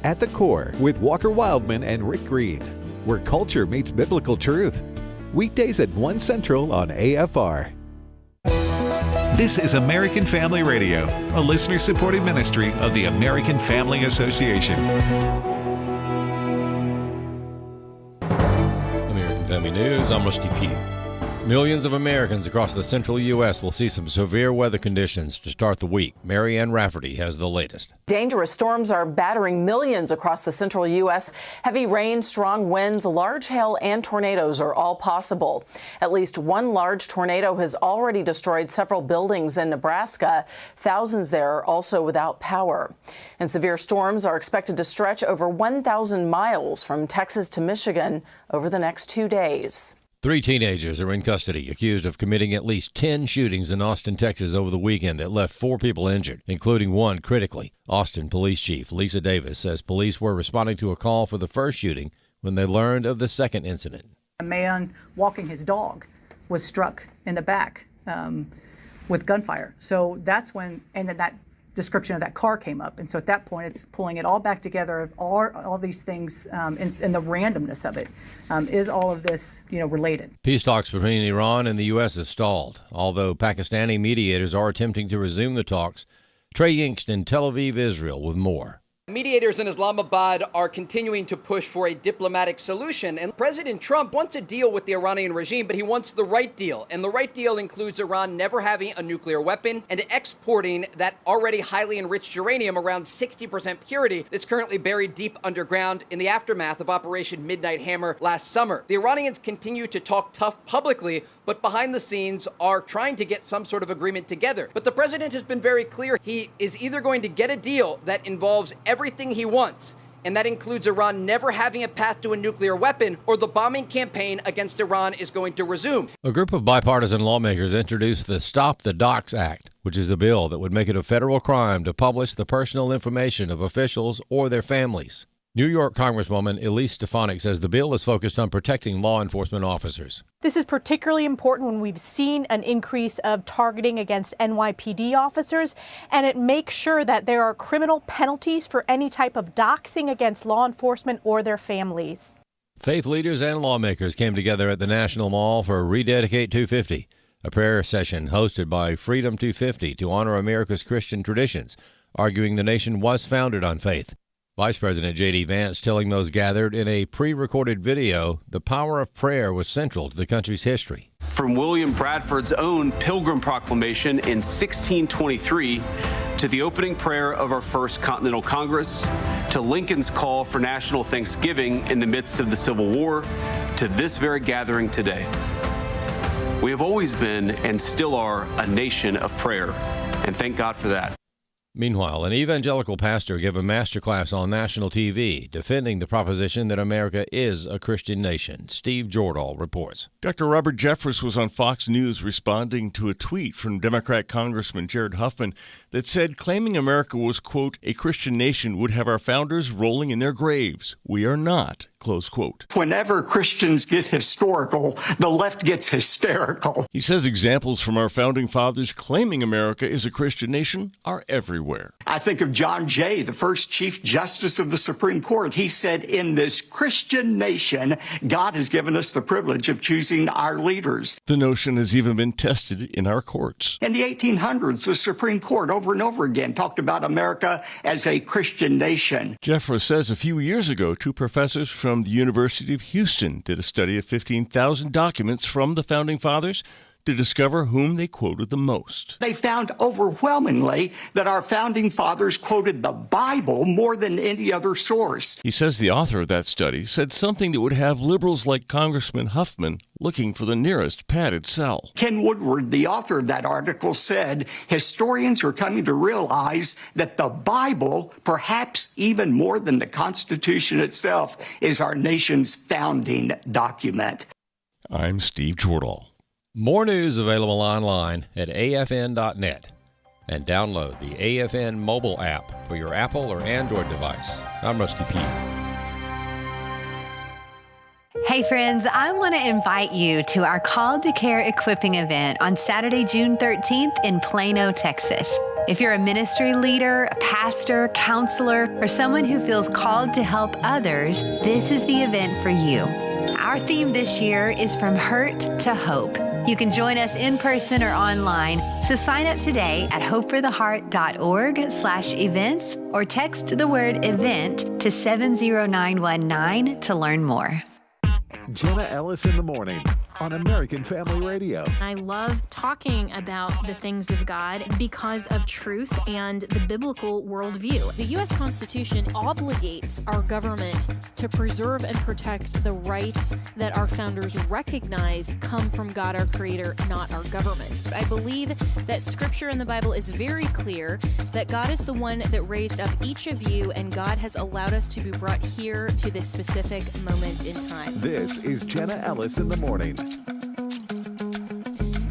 At the Core with Walker Wildman and Rick Green, where culture meets biblical truth. Weekdays at 1 Central on AFR. This is American Family Radio, a listener-supported ministry of the American Family Association. American Family News, I'm Rusty Pugh. Millions of Americans across the central U.S. will see some severe weather conditions to start the week. Mary Ann Rafferty has the latest. Dangerous storms are battering millions across the central U.S. Heavy rain, strong winds, large hail, and tornadoes are all possible. At least one large tornado has already destroyed several buildings in Nebraska. Thousands there are also without power. And severe storms are expected to stretch over 1,000 miles from Texas to Michigan over the next 2 days. 3 teenagers are in custody, accused of committing at least 10 shootings in Austin, Texas over the weekend that left 4 people injured, including one critically. Austin Police Chief Lisa Davis says police were responding to a call for the first shooting when they learned of the second incident. A man walking his dog was struck in the back with gunfire. So that's when, and then that description of that car came up. And so at that point, it's pulling it all back together of all these things and the randomness of it. Is all of this, related? Peace talks between Iran and the U.S. have stalled, although Pakistani mediators are attempting to resume the talks. Trey Yingst in Tel Aviv, Israel, with more. Mediators in Islamabad are continuing to push for a diplomatic solution, and President Trump wants a deal with the Iranian regime, but he wants the right deal. And the right deal includes Iran never having a nuclear weapon and exporting that already highly enriched uranium, around 60% purity, that's currently buried deep underground in the aftermath of Operation Midnight Hammer last summer. The Iranians continue to talk tough publicly, but behind the scenes are trying to get some sort of agreement together. But the president has been very clear. He is either going to get a deal that involves everything he wants, and that includes Iran never having a path to a nuclear weapon, or the bombing campaign against Iran is going to resume. A group of bipartisan lawmakers introduced the Stop the Dox Act, which is a bill that would make it a federal crime to publish the personal information of officials or their families. New York Congresswoman Elise Stefanik says the bill is focused on protecting law enforcement officers. This is particularly important when we've seen an increase of targeting against NYPD officers, and it makes sure that there are criminal penalties for any type of doxing against law enforcement or their families. Faith leaders and lawmakers came together at the National Mall for Rededicate 250, a prayer session hosted by Freedom 250 to honor America's Christian traditions, arguing the nation was founded on faith. Vice President J.D. Vance telling those gathered in a pre-recorded video the power of prayer was central to the country's history. From William Bradford's own Pilgrim Proclamation in 1623 to the opening prayer of our First Continental Congress, to Lincoln's call for national thanksgiving in the midst of the Civil War, to this very gathering today. We have always been and still are a nation of prayer, and thank God for that. Meanwhile, an evangelical pastor gave a masterclass on national TV defending the proposition that America is a Christian nation. Steve Jordahl reports. Dr. Robert Jeffress was on Fox News responding to a tweet from Democrat Congressman Jared Huffman that said claiming America was, quote, a Christian nation would have our founders rolling in their graves. We are not, close quote. Whenever Christians get historical, the left gets hysterical. He says examples from our founding fathers claiming America is a Christian nation are everywhere. I think of John Jay, the first Chief Justice of the Supreme Court. He said, in this Christian nation, God has given us the privilege of choosing our leaders. The notion has even been tested in our courts. In the 1800s, the Supreme Court over and over again talked about America as a Christian nation. Jeffress says a few years ago, 2 professors from the University of Houston did a study of 15,000 documents from the Founding Fathers to discover whom they quoted the most. They found overwhelmingly that our Founding Fathers quoted the Bible more than any other source. He says the author of that study said something that would have liberals like Congressman Huffman looking for the nearest padded cell. Ken Woodward, the author of that article, said historians are coming to realize that the Bible, perhaps even more than the Constitution itself, is our nation's founding document. I'm Steve Jordahl. More news available online at afn.net, and download the AFN mobile app for your Apple or Android device. I'm Rusty Pugh. Hey friends, I want to invite you to our Call to Care Equipping event on Saturday, June 13th in Plano, Texas. If you're a ministry leader, a pastor, counselor, or someone who feels called to help others, this is the event for you. Our theme this year is From Hurt to Hope. You can join us in person or online, so sign up today at hopefortheheart.org/events or text the word event to 70919 to learn more. Jenna Ellis in the morning on American Family Radio. I love talking about the things of God because of truth and the biblical worldview. The U.S. Constitution obligates our government to preserve and protect the rights that our founders recognize come from God, our Creator, not our government. I believe that Scripture in the Bible is very clear that God is the one that raised up each of you, and God has allowed us to be brought here to this specific moment in time. This is Jenna Ellis in the morning.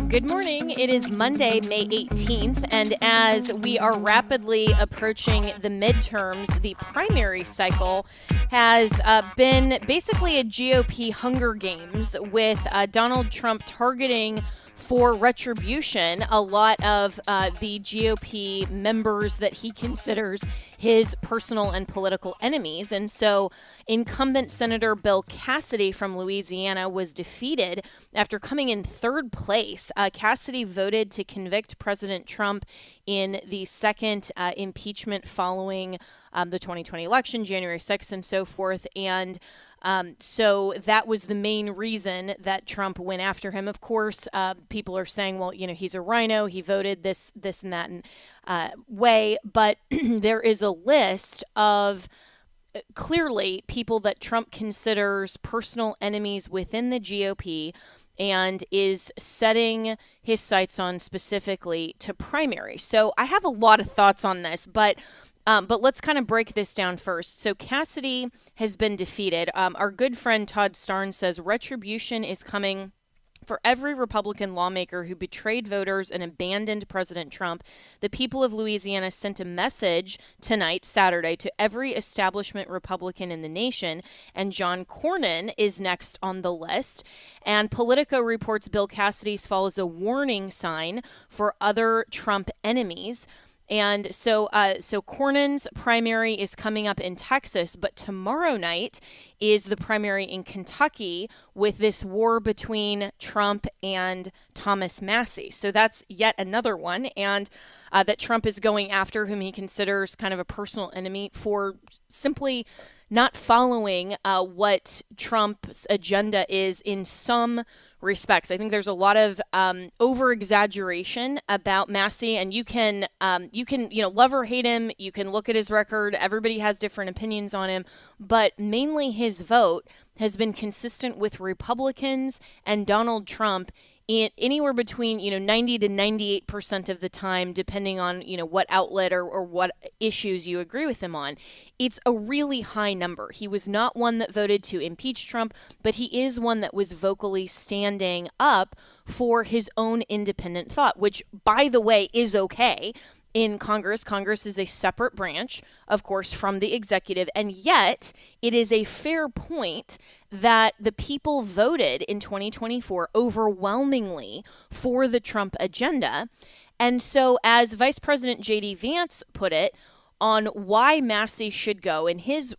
Good morning. It is Monday, May 18th, and as we are rapidly approaching the midterms, the primary cycle has been basically a GOP Hunger Games with Donald Trump targeting for retribution a lot of the GOP members that he considers his personal and political enemies. And so incumbent Senator Bill Cassidy from Louisiana was defeated after coming in third place. Cassidy voted to convict President Trump in the second impeachment following the 2020 election, January 6th and so forth. And so that was the main reason that Trump went after him. Of course, people are saying, well, you know, he's a rhino. He voted this and that way. But there is a list of clearly people that Trump considers personal enemies within the GOP and is setting his sights on specifically to primary. So I have a lot of thoughts on this, but let's kind of break this down first. So Cassidy has been defeated. Our good friend Todd Starnes says retribution is coming for every Republican lawmaker who betrayed voters and abandoned President Trump. The people of Louisiana sent a message tonight, Saturday, to every establishment Republican in the nation, and John Cornyn is next on the list. And Politico reports Bill Cassidy's fall is a warning sign for other Trump enemies. And so Cornyn's primary is coming up in Texas, but tomorrow night is the primary in Kentucky with this war between Trump and Thomas Massie. So that's yet another one, and that Trump is going after, whom he considers kind of a personal enemy for simply not following what Trump's agenda is in some respects. I think there's a lot of over-exaggeration about Massie, and you can love or hate him. You can look at his record. Everybody has different opinions on him, but mainly his vote has been consistent with Republicans and Donald Trump anywhere between 90 to 98% of the time, depending on what outlet or what issues you agree with him on. It's a really high number. He was not one that voted to impeach Trump, but he is one that was vocally standing up for his own independent thought, which, by the way, is okay. In Congress. Congress is a separate branch, of course, from the executive, and yet it is a fair point that the people voted in 2024 overwhelmingly for the Trump agenda. And so, as Vice President J.D. Vance put it, on why Massie should go, in his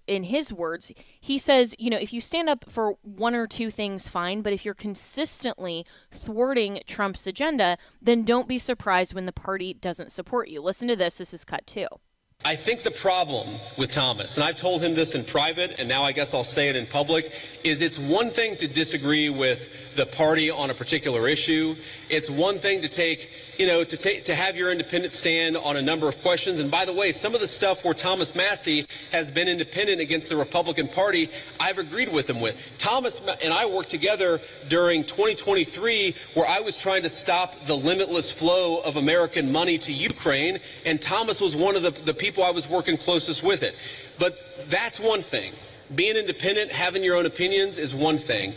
words, he says, if you stand up for one or two things, fine, but if you're consistently thwarting Trump's agenda, then don't be surprised when the party doesn't support you. Listen to this. This is cut 2. I think the problem with Thomas, and I've told him this in private, and now I guess I'll say it in public, is it's one thing to disagree with the party on a particular issue. It's one thing to have your independent stand on a number of questions. And by the way, some of the stuff where Thomas Massie has been independent against the Republican Party, I've agreed with him with. Thomas and I worked together during 2023, where I was trying to stop the limitless flow of American money to Ukraine, and Thomas was one of the people I was working closest with it. But that's one thing. Being independent, having your own opinions is one thing.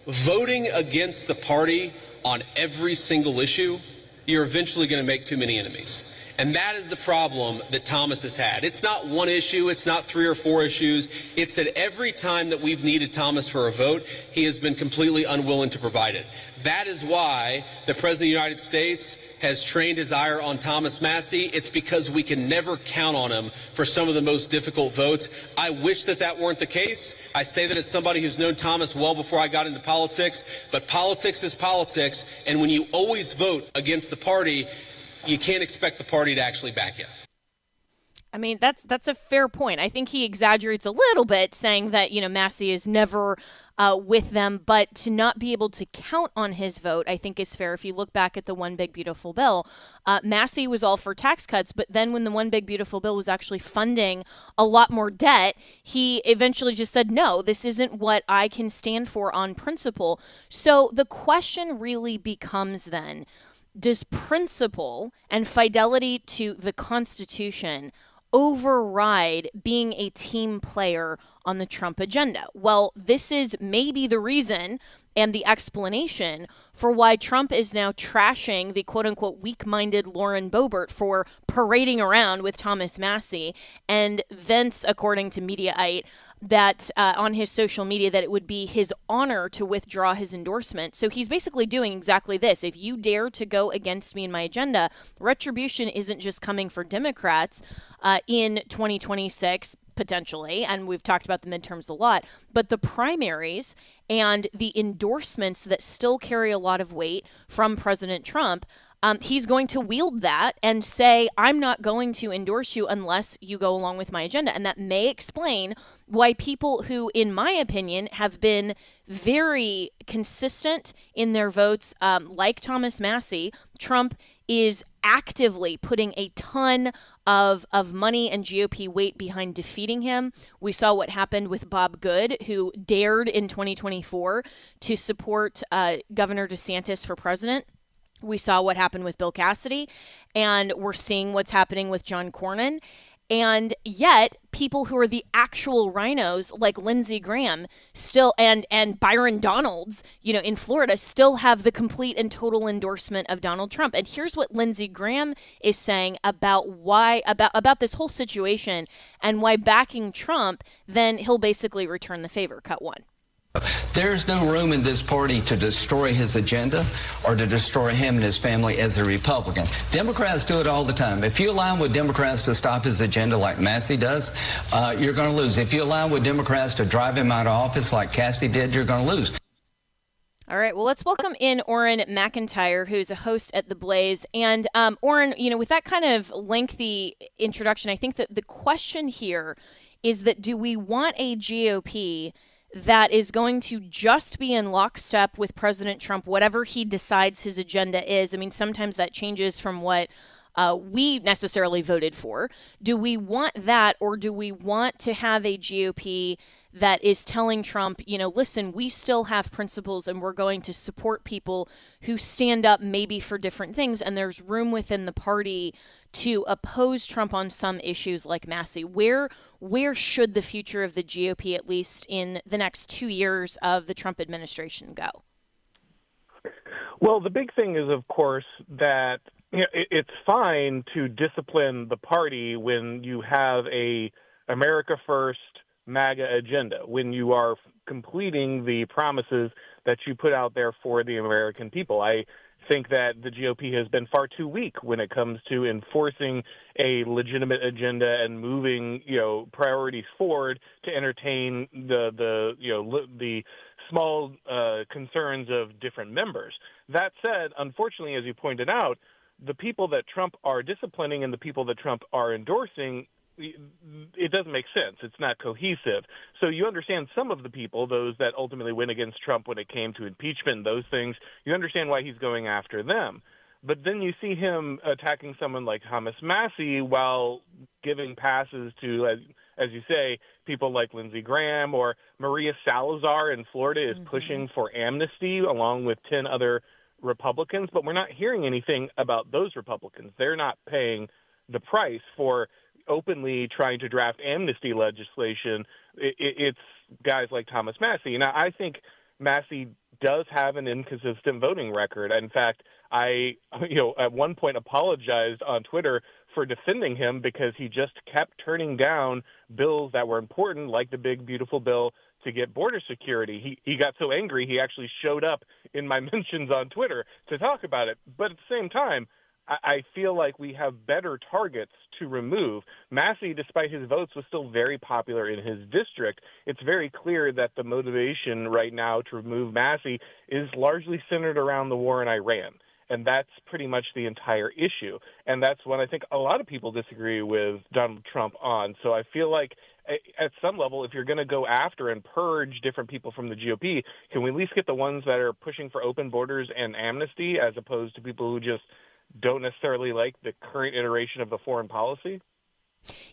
Voting against the party on every single issue, you're eventually going to make too many enemies. And that is the problem that Thomas has had. It's not one issue. It's not 3 or 4 issues. It's that every time that we've needed Thomas for a vote, he has been completely unwilling to provide it. That is why the President of the United States has trained his ire on Thomas Massie. It's because we can never count on him for some of the most difficult votes. I wish that that weren't the case. I say that as somebody who's known Thomas well before I got into politics, but politics is politics, and when you always vote against the party, you can't expect the party to actually back you. I mean, that's a fair point. I think he exaggerates a little bit, saying that, Massie is never with them, but to not be able to count on his vote, I think is fair. If you look back at the One Big Beautiful Bill, Massie was all for tax cuts, but then when the One Big Beautiful Bill was actually funding a lot more debt, he eventually just said, no, this isn't what I can stand for on principle. So the question really becomes then, does principle and fidelity to the Constitution override being a team player on the Trump agenda? Well, this is maybe the reason and the explanation for why Trump is now trashing the quote-unquote weak-minded Lauren Boebert for parading around with Thomas Massie, and thence, according to Mediaite, that on his social media, that it would be his honor to withdraw his endorsement. So he's basically doing exactly this. If you dare to go against me and my agenda, retribution isn't just coming for Democrats in 2026, potentially, and we've talked about the midterms a lot, but the primaries and the endorsements that still carry a lot of weight from President Trump, he's going to wield that and say, I'm not going to endorse you unless you go along with my agenda. And that may explain why people who, in my opinion, have been very consistent in their votes, like Thomas Massie, Trump is actively putting a ton of money and GOP weight behind defeating him. We saw what happened with Bob Good, who dared in 2024 to support Governor DeSantis for president. We saw what happened with Bill Cassidy, and we're seeing what's happening with John Cornyn. And yet, people who are the actual rhinos, like Lindsey Graham, still and Byron Donalds, in Florida, still have the complete and total endorsement of Donald Trump. And here's what Lindsey Graham is saying about why about this whole situation and why backing Trump, then he'll basically return the favor. Cut one. There's no room in this party to destroy his agenda or to destroy him and his family as a Republican. Democrats do it all the time. If you align with Democrats to stop his agenda like Massie does, you're going to lose. If you align with Democrats to drive him out of office like Cassidy did, you're going to lose. All right, well, let's welcome in Orrin McIntyre, who's a host at The Blaze. And Orrin, with that kind of lengthy introduction, I think that the question here is that do we want a GOP that is going to just be in lockstep with President Trump, whatever he decides his agenda is? I mean, sometimes that changes from what we necessarily voted for. Do we want that, or do we want to have a GOP that is telling Trump, listen, we still have principles and we're going to support people who stand up maybe for different things, and there's room within the party to oppose Trump on some issues like Massie? Where should the future of the GOP, at least in the next 2 years of the Trump administration, go? Well, the big thing is, of course, that it's fine to discipline the party when you have a America First MAGA agenda, when you are completing the promises that you put out there for the American people. I think that the GOP has been far too weak when it comes to enforcing a legitimate agenda and moving, priorities forward to entertain the small concerns of different members. That said, unfortunately, as you pointed out, the people that Trump are disciplining and the people that Trump are endorsing, it doesn't make sense. It's not cohesive. So you understand some of the people, those that ultimately went against Trump when it came to impeachment and those things, you understand why he's going after them. But then you see him attacking someone like Thomas Massie while giving passes to, as you say, people like Lindsey Graham, or Maria Salazar in Florida is pushing for amnesty along with 10 other Republicans. But we're not hearing anything about those Republicans. They're not paying the price for openly trying to draft amnesty legislation. It's guys like Thomas Massie. Now, I think Massie does have an inconsistent voting record. In fact, I, at one point apologized on Twitter for defending him because he just kept turning down bills that were important, like the big, beautiful bill to get border security. He got so angry he actually showed up in my mentions on Twitter to talk about it. But at the same time, I feel like we have better targets to remove. Massie, despite his votes, was still very popular in his district. It's very clear that the motivation right now to remove Massie is largely centered around the war in Iran. And that's pretty much the entire issue. And that's what I think a lot of people disagree with Donald Trump on. So I feel like at some level, if you're going to go after and purge different people from the GOP, can we at least get the ones that are pushing for open borders and amnesty as opposed to people who just don't necessarily like the current iteration of the foreign policy?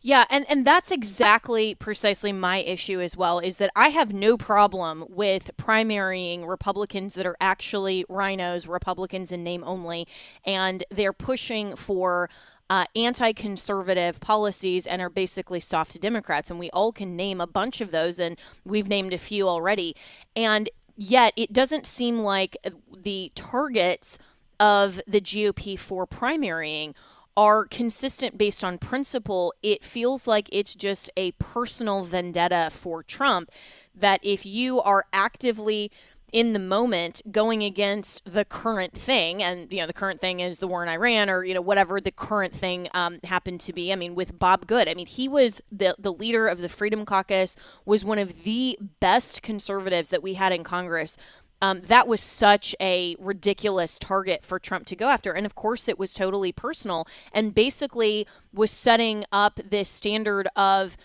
Yeah, and that's exactly precisely my issue as well, is that I have no problem with primarying Republicans that are actually rhinos, Republicans in name only, and they're pushing for anti-conservative policies and are basically soft Democrats. And we all can name a bunch of those, and we've named a few already. And yet it doesn't seem like the targets of the GOP for primarying are consistent based on principle. It feels like it's just a personal vendetta for Trump, that if you are actively in the moment going against the current thing, and the current thing is the war in Iran, or whatever the current thing happened to be. I mean, with Bob Good, he was the leader of the Freedom Caucus, was one of the best conservatives that we had in Congress. That was such a ridiculous target for Trump to go after. And of course, it was totally personal and basically was setting up this standard of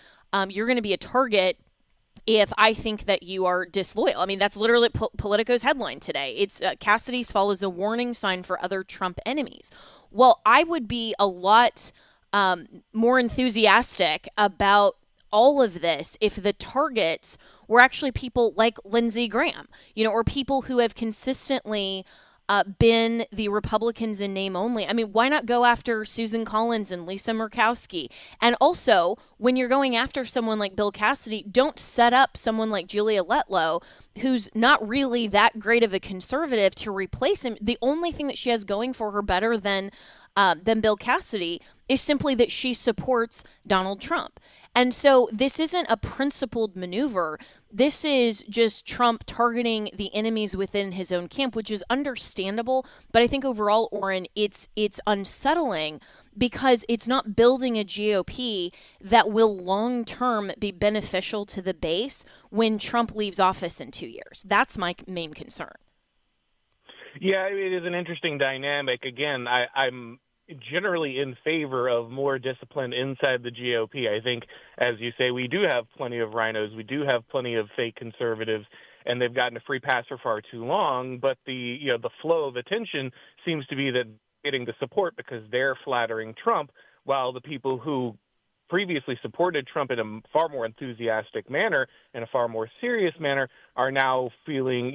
you're going to be a target if I think that you are disloyal. That's literally Politico's headline today. It's Cassidy's fall is a warning sign for other Trump enemies. Well, I would be a lot more enthusiastic about all of this if the targets were actually people like Lindsey Graham, or people who have consistently been the Republicans in name only. Why not go after Susan Collins and Lisa Murkowski? And also, when you're going after someone like Bill Cassidy, don't set up someone like Julia Letlow, who's not really that great of a conservative, to replace him. The only thing that she has going for her better than Bill Cassidy is simply that she supports Donald Trump. And so this isn't a principled maneuver. This is just Trump targeting the enemies within his own camp, which is understandable. But I think overall, Oren, it's unsettling because it's not building a GOP that will long term be beneficial to the base when Trump leaves office in 2 years. That's my main concern. Yeah, it is an interesting dynamic. Again, I'm generally in favor of more discipline inside the GOP. I think, as you say, we do have plenty of rhinos. We do have plenty of fake conservatives, and they've gotten a free pass for far too long. But the flow of attention seems to be that getting the support because they're flattering Trump, while the people who previously supported Trump in a far more enthusiastic manner, in a far more serious manner, are now feeling,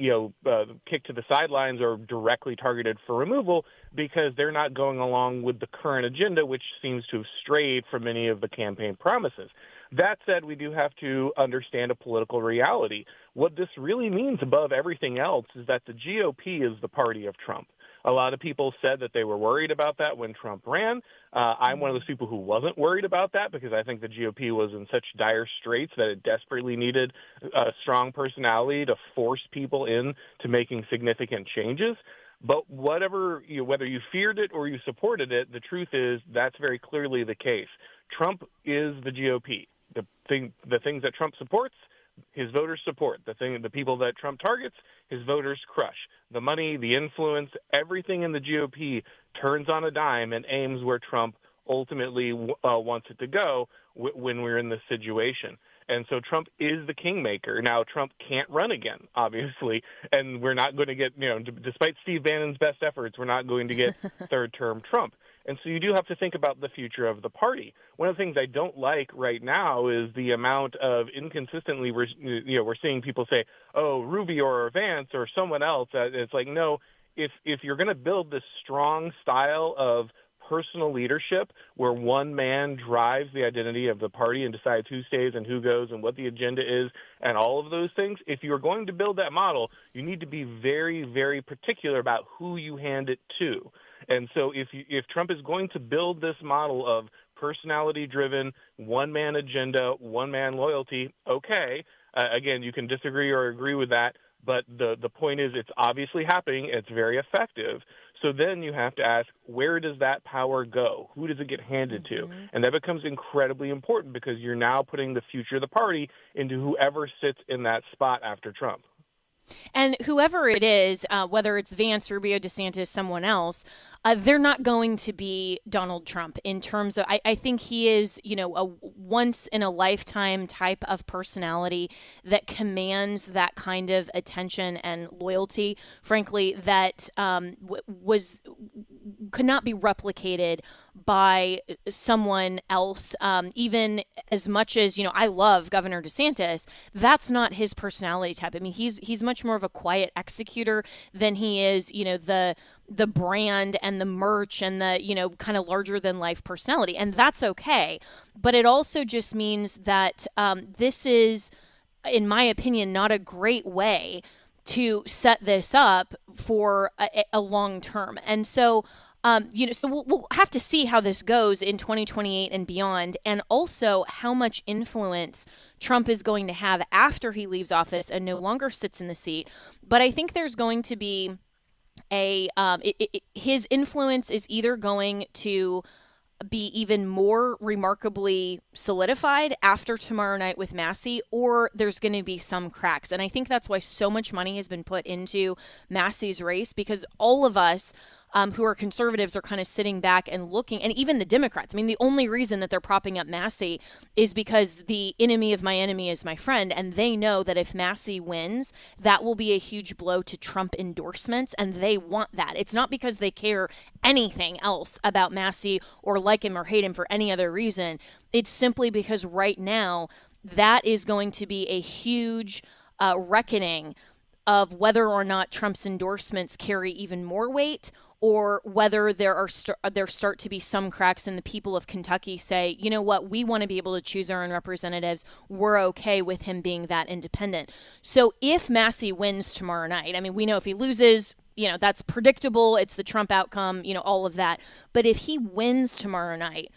kicked to the sidelines or directly targeted for removal because they're not going along with the current agenda, which seems to have strayed from many of the campaign promises. That said, we do have to understand a political reality. What this really means above everything else is that the GOP is the party of Trump. A lot of people said that they were worried about that when Trump ran. I'm one of those people who wasn't worried about that because I think the GOP was in such dire straits that it desperately needed a strong personality to force people into making significant changes. But whether you feared it or you supported it, the truth is that's very clearly the case. Trump is the GOP. The things that Trump supports, his voters support. The people that Trump targets, his voters crush. The money, the influence, everything in the GOP turns on a dime and aims where Trump ultimately wants it to go when we're in this situation. And so Trump is the kingmaker. Now, Trump can't run again, obviously, and we're not going to get, despite Steve Bannon's best efforts, we're not going to get third-term Trump. And so you do have to think about the future of the party. One of the things I don't like right now is the amount of inconsistently we're seeing people say, oh, Rubio or Vance or someone else. It's like, no, if you're going to build this strong style of personal leadership where one man drives the identity of the party and decides who stays and who goes and what the agenda is and all of those things, if you're going to build that model, you need to be very, very particular about who you hand it to. And so if Trump is going to build this model of personality-driven, one-man agenda, one-man loyalty, okay. Again, you can disagree or agree with that, but the point is it's obviously happening. It's very effective. So then you have to ask, where does that power go? Who does it get handed to? And that becomes incredibly important because you're now putting the future of the party into whoever sits in that spot after Trump. And whoever it is, whether it's Vance, Rubio, DeSantis, someone else, they're not going to be Donald Trump in terms of, I think he is, a once in a lifetime type of personality that commands that kind of attention and loyalty, frankly, that could not be replicated by someone else, even as much as, I love Governor DeSantis. That's not his personality type. I mean, he's much more of a quiet executor than he is, the brand and the merch and the, kind of larger than life personality. And that's okay. But it also just means that this is, in my opinion, not a great way to set this up for a long term. And so, so we'll have to see how this goes in 2028 and beyond, and also how much influence Trump is going to have after he leaves office and no longer sits in the seat. But I think there's going to be his influence is either going to be even more remarkably solidified after tomorrow night with Massie, or there's going to be some cracks. And I think that's why so much money has been put into Massie's race, because all of us who are conservatives are kind of sitting back and looking, and even the Democrats. I mean, the only reason that they're propping up Massie is because the enemy of my enemy is my friend, and they know that if Massie wins, that will be a huge blow to Trump endorsements, and they want that. It's not because they care anything else about Massie or like him or hate him for any other reason. It's simply because right now that is going to be a huge reckoning of whether or not Trump's endorsements carry even more weight, or whether there start to be some cracks and the people of Kentucky say, you know what, we want to be able to choose our own representatives. We're okay with him being that independent. So if Massie wins tomorrow night, I mean, we know if he loses, that's predictable. It's the Trump outcome, all of that. But if he wins tomorrow night,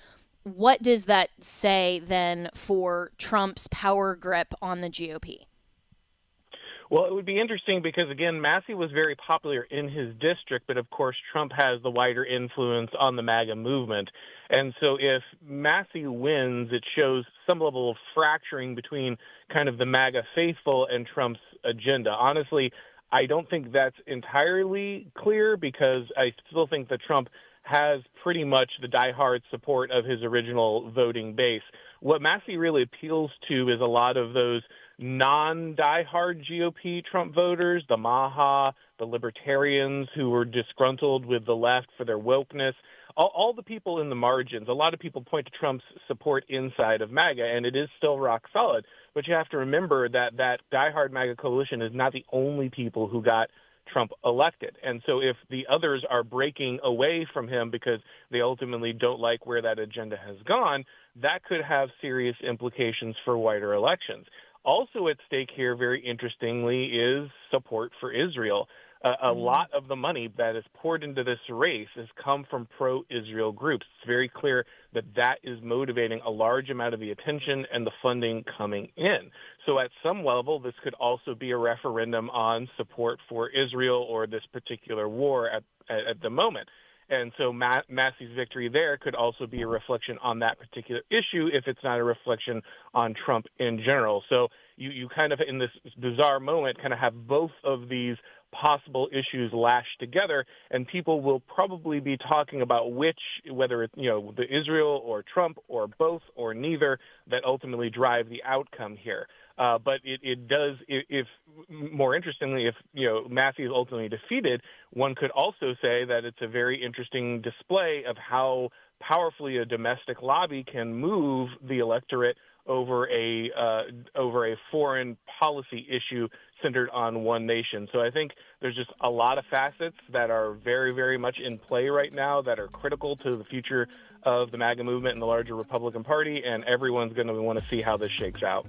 what does that say then for Trump's power grip on the GOP? Well, it would be interesting because, again, Massie was very popular in his district, but of course Trump has the wider influence on the MAGA movement. And so if Massie wins, it shows some level of fracturing between kind of the MAGA faithful and Trump's agenda. Honestly, I don't think that's entirely clear because I still think that Trump has pretty much the diehard support of his original voting base. What Massie really appeals to is a lot of those non-diehard GOP Trump voters, the MAHA, the libertarians who were disgruntled with the left for their wokeness, all the people in the margins. A lot of people point to Trump's support inside of MAGA, and it is still rock solid. But you have to remember that that diehard MAGA coalition is not the only people who got Trump elected. And so if the others are breaking away from him because they ultimately don't like where that agenda has gone, that could have serious implications for wider elections. Also at stake here, very interestingly, is support for Israel. A lot of the money that is poured into this race has come from pro-Israel groups. It's very clear that that is motivating a large amount of the attention and the funding coming in. So at some level, this could also be a referendum on support for Israel or this particular war at the moment. And so Massie's victory there could also be a reflection on that particular issue if it's not a reflection on Trump in general. So you kind of, in this bizarre moment, kind of have both of these possible issues lashed together, and people will probably be talking about which, whether it's, the Israel or Trump or both or neither, that ultimately drive the outcome here. But it does, if more interestingly, if Massie is ultimately defeated, one could also say that it's a very interesting display of how powerfully a domestic lobby can move the electorate over a foreign policy issue centered on one nation. So I think there's just a lot of facets that are very, very much in play right now that are critical to the future of the MAGA movement and the larger Republican Party, and everyone's going to want to see how this shakes out.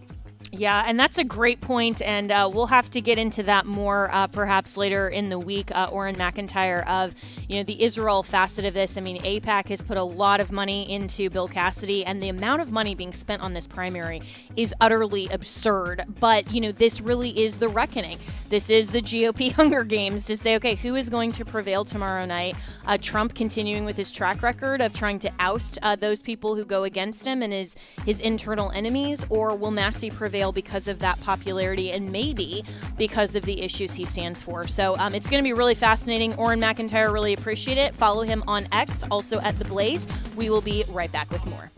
Yeah, and that's a great point, and we'll have to get into that more perhaps later in the week. Orrin McIntyre of, the Israel facet of this. I mean, AIPAC has put a lot of money into Bill Cassidy, and the amount of money being spent on this primary is utterly absurd. But, this really is the reckoning. This is the GOP Hunger Games to say, okay, who is going to prevail tomorrow night? Trump continuing with his track record of trying to oust those people who go against him and his internal enemies, or will Massie prevail because of that popularity and maybe because of the issues he stands for? So it's going to be really fascinating. Orrin McIntyre, really appreciate it. Follow him on X, also at The Blaze. We will be right back with more.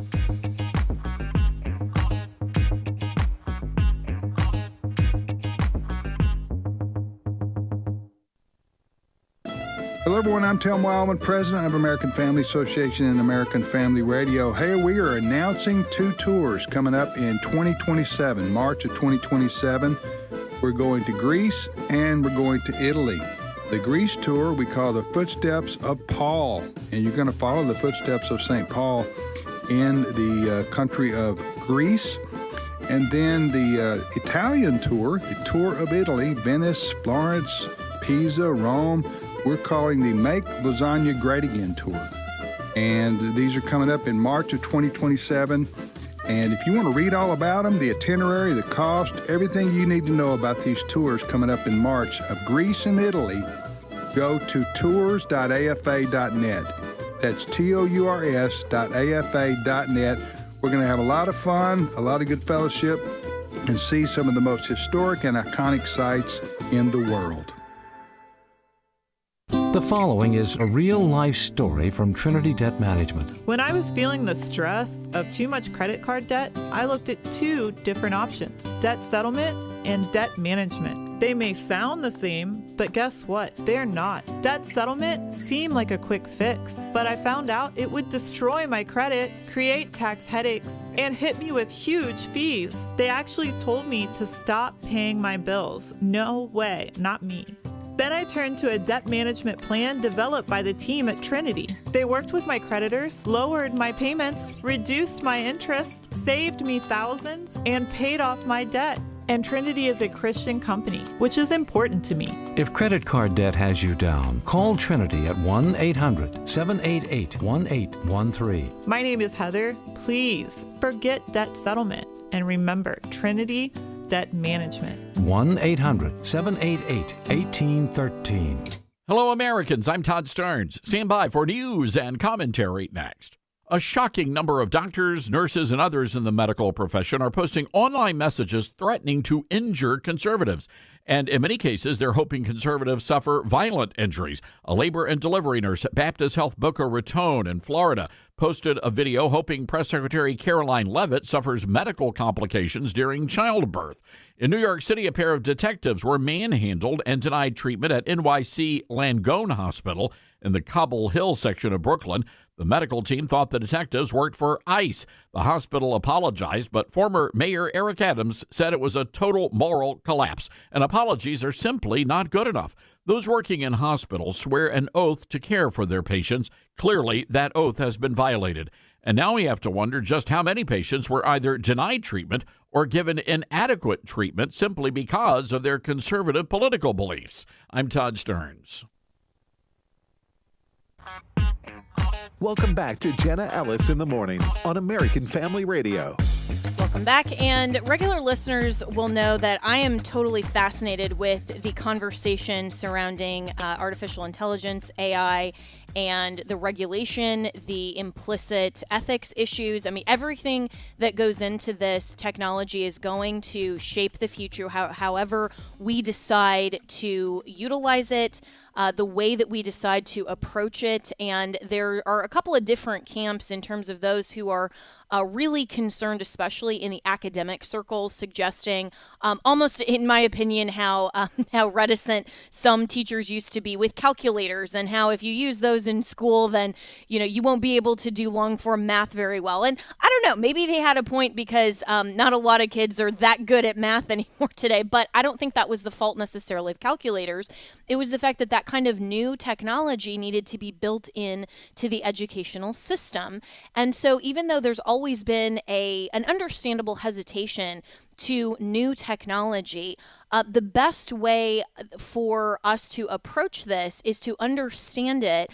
Hello, everyone. I'm Tim Wildman, president of American Family Association and American Family Radio. Hey, we are announcing 2 tours coming up in 2027, March of 2027. We're going to Greece and we're going to Italy. The Greece tour we call the Footsteps of Paul, and you're going to follow the footsteps of St. Paul in the country of Greece. And then the Italian tour, the Tour of Italy, Venice, Florence, Pisa, Rome. We're calling the Make Lasagna Great Again tour. And these are coming up in March of 2027. And if you want to read all about them, the itinerary, the cost, everything you need to know about these tours coming up in March of Greece and Italy, go to tours.afa.net. That's tours.afa.net. We're going to have a lot of fun, a lot of good fellowship, and see some of the most historic and iconic sites in the world. The following is a real-life story from Trinity Debt Management. When I was feeling the stress of too much credit card debt, I looked at 2 different options: debt settlement and debt management. They may sound the same, but guess what? They're not. Debt settlement seemed like a quick fix, but I found out it would destroy my credit, create tax headaches, and hit me with huge fees. They actually told me to stop paying my bills. No way, not me. Then I turned to a debt management plan developed by the team at Trinity. They worked with my creditors, lowered my payments, reduced my interest, saved me thousands, and paid off my debt. And Trinity is a Christian company, which is important to me. If credit card debt has you down, call Trinity at 1-800-788-1813. My name is Heather. Please forget debt settlement and remember Trinity Debt Management. 1-800-788-1813. Hello, Americans. I'm Todd Starnes. Stand by for news and commentary next. A shocking number of doctors, nurses, and others in the medical profession are posting online messages threatening to injure conservatives. And in many cases, they're hoping conservatives suffer violent injuries. A labor and delivery nurse at Baptist Health Boca Raton in Florida posted a video hoping Press Secretary Caroline Leavitt suffers medical complications during childbirth. In New York City, a pair of detectives were manhandled and denied treatment at NYC Langone Hospital in the Cobble Hill section of Brooklyn. The medical team thought the detectives worked for ICE. The hospital apologized, but former Mayor Eric Adams said it was a total moral collapse, and apologies are simply not good enough. Those working in hospitals swear an oath to care for their patients. Clearly, that oath has been violated. And now we have to wonder just how many patients were either denied treatment or given inadequate treatment simply because of their conservative political beliefs. I'm Todd Starnes. Welcome back to Jenna Ellis in the Morning on American Family Radio. Welcome back. And regular listeners will know that I am totally fascinated with the conversation surrounding artificial intelligence, AI, and the regulation, the implicit ethics issues. I mean, everything that goes into this technology is going to shape the future, however we decide to utilize it, the way that we decide to approach it. And there are a couple of different camps in terms of those who are really concerned, especially in the academic circles, suggesting almost, in my opinion, how reticent some teachers used to be with calculators, and how if you use those in school, then you won't be able to do long form math very well. And I don't know, maybe they had a point, because not a lot of kids are that good at math anymore today. But I don't think that was the fault necessarily of calculators. It was the fact that that kind of new technology needed to be built in to the educational system. And so even though there's always been an understandable hesitation to new technology, the best way for us to approach this is to understand it,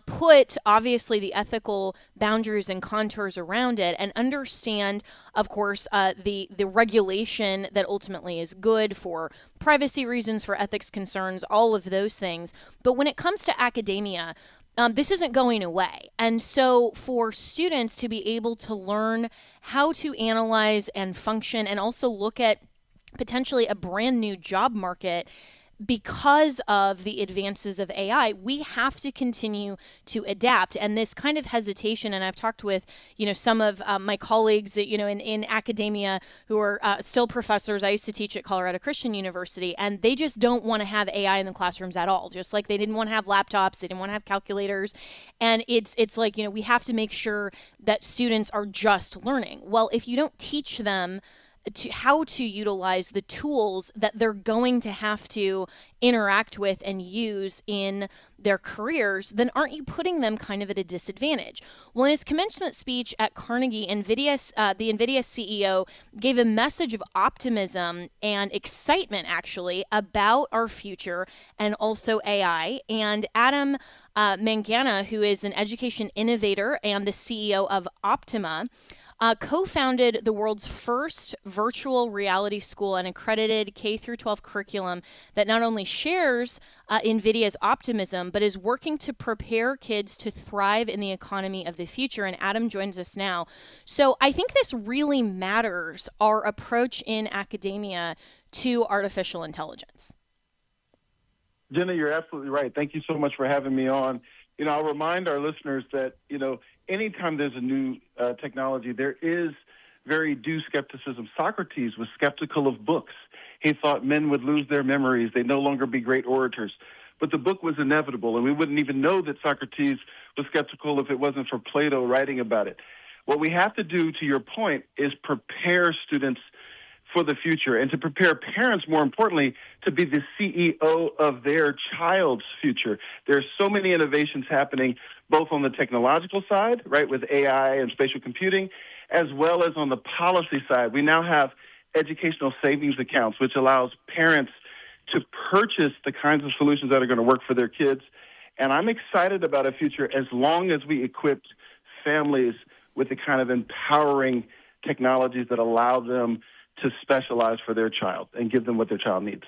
put obviously the ethical boundaries and contours around it, and understand, of course, the regulation that ultimately is good for privacy reasons, for ethics concerns, all of those things. But when it comes to academia, this isn't going away. And so for students to be able to learn how to analyze and function and also look at potentially a brand new job market because of the advances of AI, we have to continue to adapt. And this kind of hesitation, and I've talked with, some of my colleagues, in academia who are still professors. I used to teach at Colorado Christian University, and they just don't want to have AI in the classrooms at all. Just like they didn't want to have laptops, they didn't want to have calculators. And it's like, we have to make sure that students are just learning. Well, if you don't teach them how to utilize the tools that they're going to have to interact with and use in their careers, then aren't you putting them kind of at a disadvantage? Well, in his commencement speech at Carnegie, the NVIDIA CEO gave a message of optimism and excitement, actually, about our future and also AI. And Adam Mangana, who is an education innovator and the CEO of Optima, co-founded the world's first virtual reality school, an accredited K-12 curriculum that not only shares NVIDIA's optimism, but is working to prepare kids to thrive in the economy of the future. And Adam joins us now. So I think this really matters, our approach in academia to artificial intelligence. Jenna, you're absolutely right. Thank you so much for having me on. I'll remind our listeners that, anytime there's a new technology, there is very due skepticism. Socrates was skeptical of books. He thought men would lose their memories. They'd no longer be great orators. But the book was inevitable, and we wouldn't even know that Socrates was skeptical if it wasn't for Plato writing about it. What we have to do, to your point, is prepare students for the future and to prepare parents, more importantly, to be the CEO of their child's future. There's so many innovations happening, both on the technological side, right, with AI and spatial computing, as well as on the policy side. We now have educational savings accounts, which allows parents to purchase the kinds of solutions that are going to work for their kids. And I'm excited about a future as long as we equip families with the kind of empowering technologies that allow them to specialize for their child and give them what their child needs.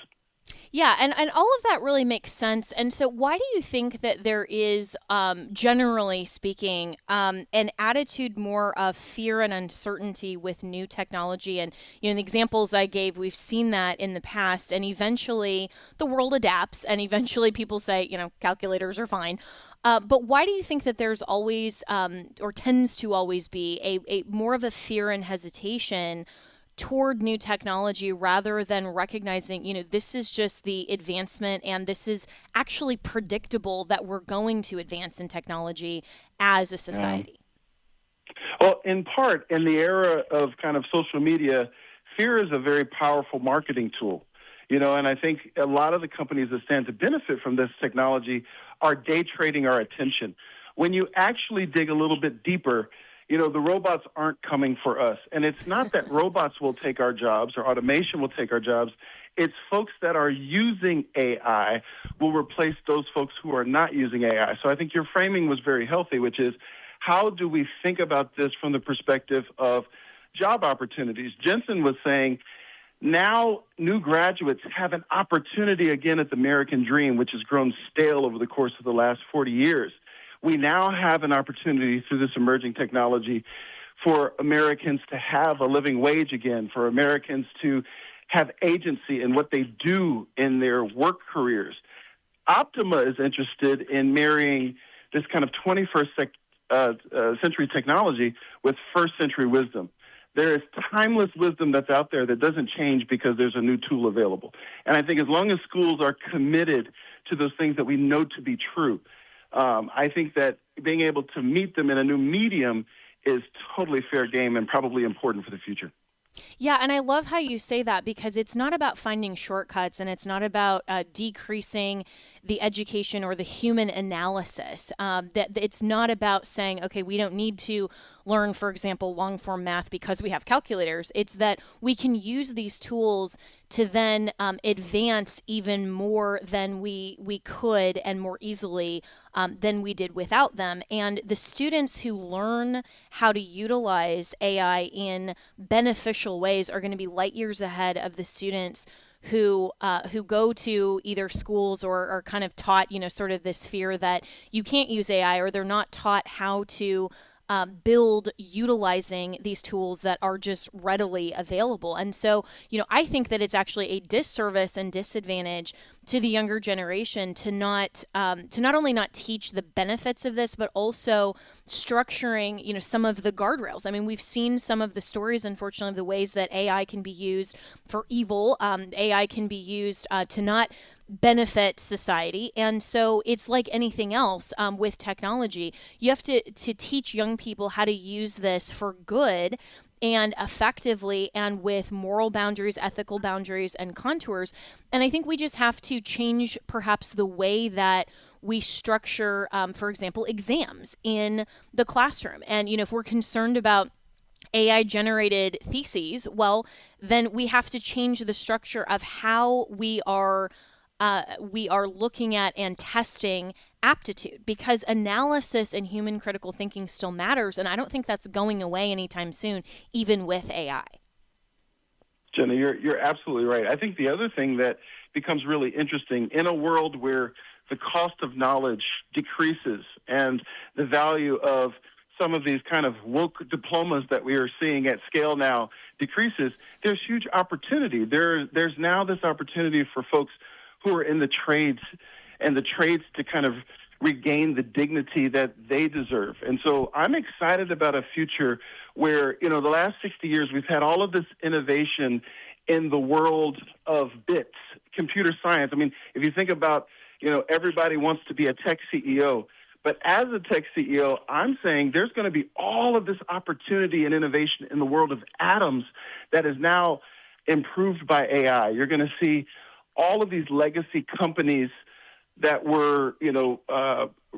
Yeah, and all of that really makes sense. And so why do you think that there is, generally speaking, an attitude more of fear and uncertainty with new technology? And, the examples I gave, we've seen that in the past. And eventually the world adapts, and eventually people say, calculators are fine. But why do you think that there's always, or tends to always be, a more of a fear and hesitation toward new technology rather than recognizing, this is just the advancement and this is actually predictable that we're going to advance in technology as a society? Well, in part, in the era of kind of social media, fear is a very powerful marketing tool. And I think a lot of the companies that stand to benefit from this technology are day trading our attention. When you actually dig a little bit deeper, the robots aren't coming for us. And it's not that robots will take our jobs or automation will take our jobs. It's folks that are using AI will replace those folks who are not using AI. So I think your framing was very healthy, which is how do we think about this from the perspective of job opportunities? Jensen was saying now new graduates have an opportunity again at the American dream, which has grown stale over the course of the last 40 years. We now have an opportunity through this emerging technology for Americans to have a living wage again, for Americans to have agency in what they do in their work careers. Optima is interested in marrying this kind of 21st century technology with first century wisdom. There is timeless wisdom that's out there that doesn't change because there's a new tool available. And I think as long as schools are committed to those things that we know to be true, I think that being able to meet them in a new medium is totally fair game and probably important for the future. Yeah, and I love how you say that because it's not about finding shortcuts and it's not about decreasing the education or the human analysis. That it's not about saying, okay, we don't need to learn, for example, long form math because we have calculators. It's that we can use these tools to then advance even more than we could and more easily than we did without them. And the students who learn how to utilize AI in beneficial ways are going to be light years ahead of the students who go to either schools or are kind of taught, sort of this fear that you can't use AI, or they're not taught how to build utilizing these tools that are just readily available. And so, I think that it's actually a disservice and disadvantage to the younger generation to not only not teach the benefits of this, but also structuring, some of the guardrails. I mean, we've seen some of the stories, unfortunately, of the ways that AI can be used for evil. AI can be used to not benefit society. And so it's like anything else with technology. You have to teach young people how to use this for good and effectively and with moral boundaries, ethical boundaries, and contours. And I think we just have to change perhaps the way that we structure, for example, exams in the classroom. And, if we're concerned about AI-generated theses, well, then we have to change the structure of how we are looking at and testing aptitude, because analysis and human critical thinking still matters. And I don't think that's going away anytime soon, even with AI. Jenna, you're absolutely right. I think the other thing that becomes really interesting in a world where the cost of knowledge decreases and the value of some of these kind of woke diplomas that we are seeing at scale now decreases, there's huge opportunity. There's now this opportunity for folks who are in the trades to kind of regain the dignity that they deserve. And so I'm excited about a future where, the last 60 years we've had all of this innovation in the world of bits, computer science. I mean, if you think about, everybody wants to be a tech CEO. But as a tech CEO, I'm saying there's going to be all of this opportunity and innovation in the world of atoms that is now improved by AI. You're going to see all of these legacy companies that were,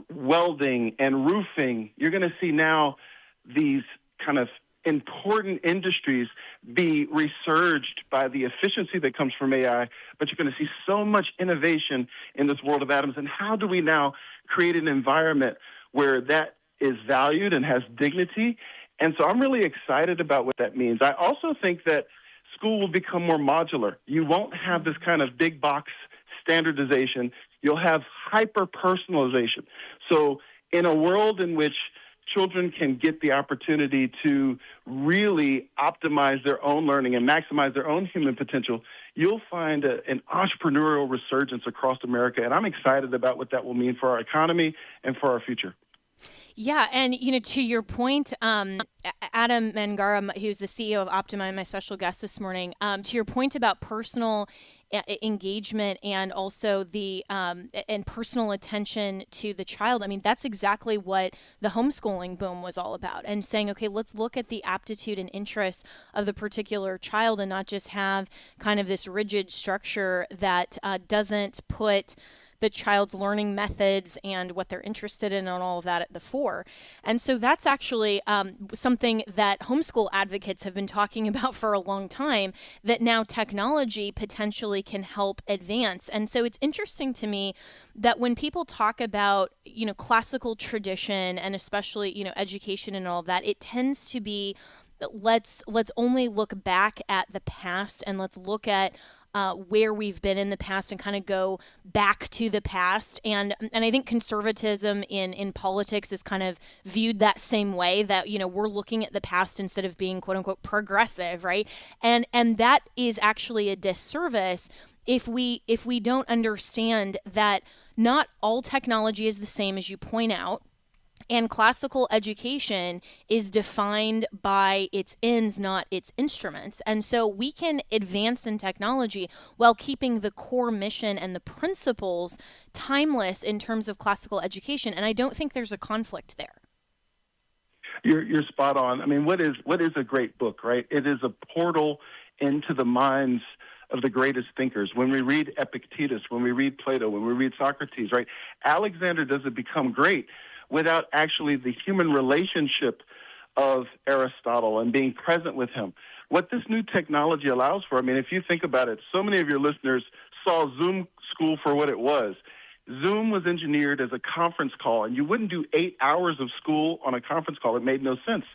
welding and roofing. You're going to see now these kind of important industries be resurged by the efficiency that comes from AI, but you're going to see so much innovation in this world of atoms. And how do we now create an environment where that is valued and has dignity? And so I'm really excited about what that means. I also think that school will become more modular. You won't have this kind of big box standardization. You'll have hyper-personalization. So in a world in which children can get the opportunity to really optimize their own learning and maximize their own human potential, you'll find an entrepreneurial resurgence across America. And I'm excited about what that will mean for our economy and for our future. Yeah, and to your point, Adam Mangara, who's the CEO of Optima, my special guest this morning, to your point about personal engagement and also the and personal attention to the child. I mean, that's exactly what the homeschooling boom was all about, and saying, okay, let's look at the aptitude and interests of the particular child and not just have kind of this rigid structure that doesn't put the child's learning methods and what they're interested in and all of that at the fore. And so that's actually something that homeschool advocates have been talking about for a long time, that now technology potentially can help advance. And so it's interesting to me that when people talk about, classical tradition and especially, education and all of that, it tends to be let's only look back at the past and let's look at where we've been in the past and kind of go back to the past. And I think conservatism in politics is kind of viewed that same way, that, we're looking at the past instead of being quote unquote progressive, right? And that is actually a disservice if we don't understand that not all technology is the same, as you point out. And classical education is defined by its ends, not its instruments. And so we can advance in technology while keeping the core mission and the principles timeless in terms of classical education. And I don't think there's a conflict there. You're spot on. I mean, what is a great book, right? It is a portal into the minds of the greatest thinkers. When we read Epictetus, when we read Plato, when we read Socrates, right? Alexander doesn't become great without actually the human relationship of Aristotle and being present with him. What this new technology allows for, I mean, if you think about it, so many of your listeners saw Zoom school for what it was. Zoom was engineered as a conference call, and you wouldn't do 8 hours of school on a conference call. It made no sense.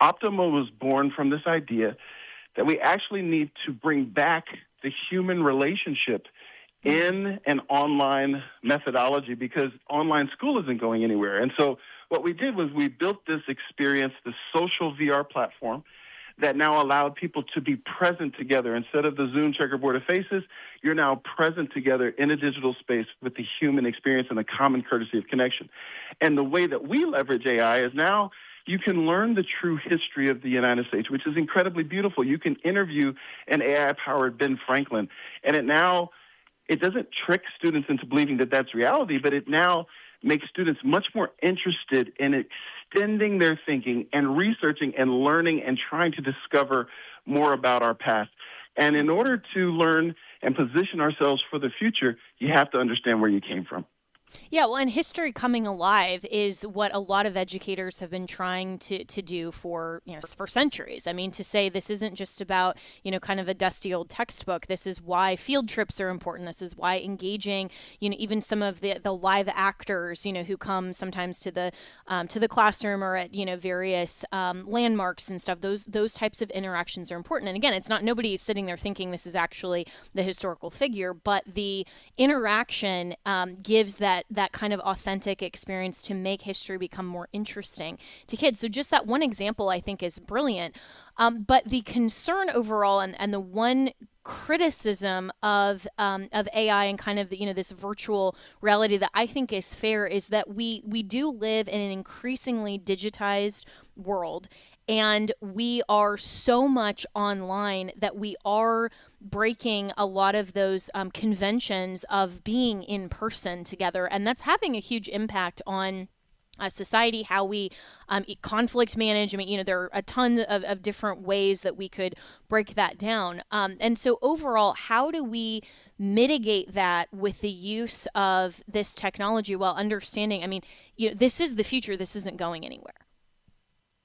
Optima was born from this idea that we actually need to bring back the human relationship in an online methodology because online school isn't going anywhere. And so what we did was we built this experience, this social VR platform that now allowed people to be present together. Instead of the Zoom checkerboard of faces, you're now present together in a digital space with the human experience and the common courtesy of connection. And the way that we leverage AI is now you can learn the true history of the United States, which is incredibly beautiful. You can interview an AI-powered Ben Franklin, and it doesn't trick students into believing that that's reality, but it now makes students much more interested in extending their thinking and researching and learning and trying to discover more about our past. And in order to learn and position ourselves for the future, you have to understand where you came from. Yeah, well, and history coming alive is what a lot of educators have been trying to do for centuries. I mean, to say this isn't just about, kind of a dusty old textbook. This is why field trips are important. This is why engaging, even some of the live actors, who come sometimes to the classroom or at, various landmarks and stuff. Those types of interactions are important. And again, it's not nobody's sitting there thinking this is actually the historical figure, but the interaction gives that kind of authentic experience to make history become more interesting to kids. So just that one example I think is brilliant. But the concern overall and the one criticism of AI and kind of this virtual reality that I think is fair is that we do live in an increasingly digitized world. And we are so much online that we are breaking a lot of those conventions of being in person together. And that's having a huge impact on society, how we conflict manage. I mean, there are a ton of different ways that we could break that down. And so overall, how do we mitigate that with the use of this technology while understanding, I mean, this is the future. This isn't going anywhere.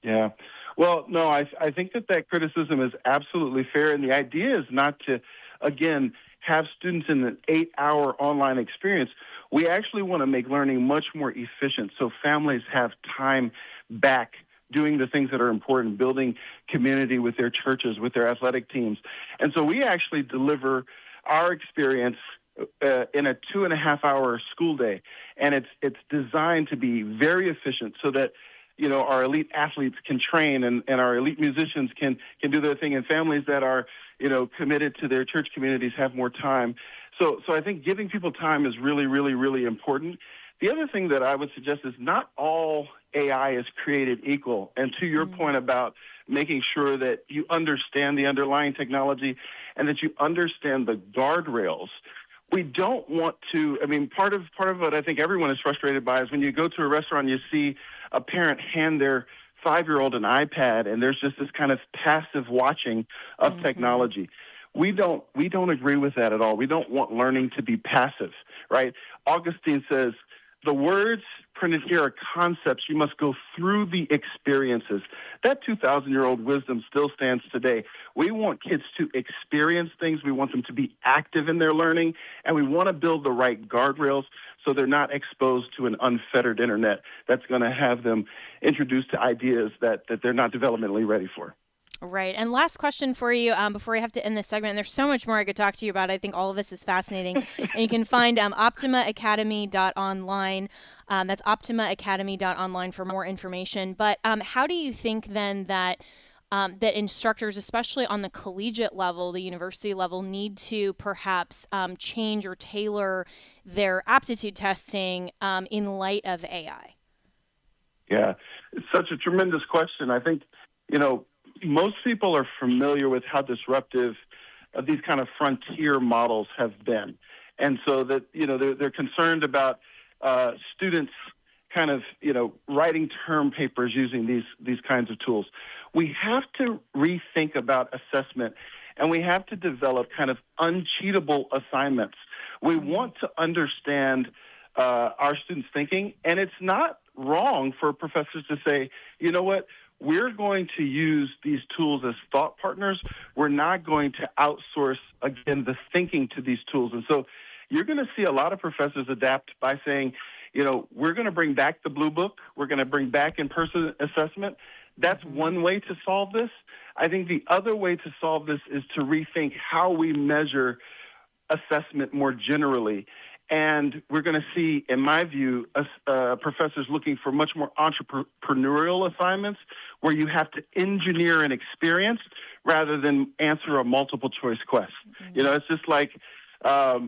Yeah. Well, no, I think that criticism is absolutely fair. And the idea is not to, again, have students in an 8-hour online experience. We actually want to make learning much more efficient so families have time back doing the things that are important, building community with their churches, with their athletic teams. And so we actually deliver our experience in a 2.5-hour school day. And it's designed to be very efficient so that our elite athletes can train and our elite musicians can do their thing, and families that are, committed to their church communities have more time. So I think giving people time is really, really, really important. The other thing that I would suggest is not all AI is created equal. And to your point about making sure that you understand the underlying technology and that you understand the guardrails. We don't want to, part of what I think everyone is frustrated by is when you go to a restaurant, you see a parent hand their 5-year-old an iPad, and there's just this kind of passive watching of technology. We don't agree with that at all. We don't want learning to be passive, right? Augustine says, the words printed here are concepts. You must go through the experiences. That 2,000-year-old wisdom still stands today. We want kids to experience things. We want them to be active in their learning, and we want to build the right guardrails so they're not exposed to an unfettered internet that's going to have them introduced to ideas that they're not developmentally ready for. Right. And last question for you before we have to end this segment. And there's so much more I could talk to you about. I think all of this is fascinating. And you can find optimaacademy.online. That's optimaacademy.online for more information. But how do you think then that instructors, especially on the collegiate level, the university level, need to perhaps change or tailor their aptitude testing in light of AI? Yeah, it's such a tremendous question. I think, most people are familiar with how disruptive these kind of frontier models have been. And so that, they're concerned about students kind of, writing term papers using these kinds of tools. We have to rethink about assessment and we have to develop kind of uncheatable assignments. We want to understand our students' thinking, and it's not wrong for professors to say, you know what, we're going to use these tools as thought partners. We're not going to outsource, again, the thinking to these tools. And so you're going to see a lot of professors adapt by saying, you know, we're going to bring back the Blue Book. We're going to bring back in-person assessment. That's one way to solve this. I think the other way to solve this is to rethink how we measure assessment more generally. And we're going to see, in my view, professors looking for much more entrepreneurial assignments where you have to engineer an experience rather than answer a multiple choice quest. You know, it's just like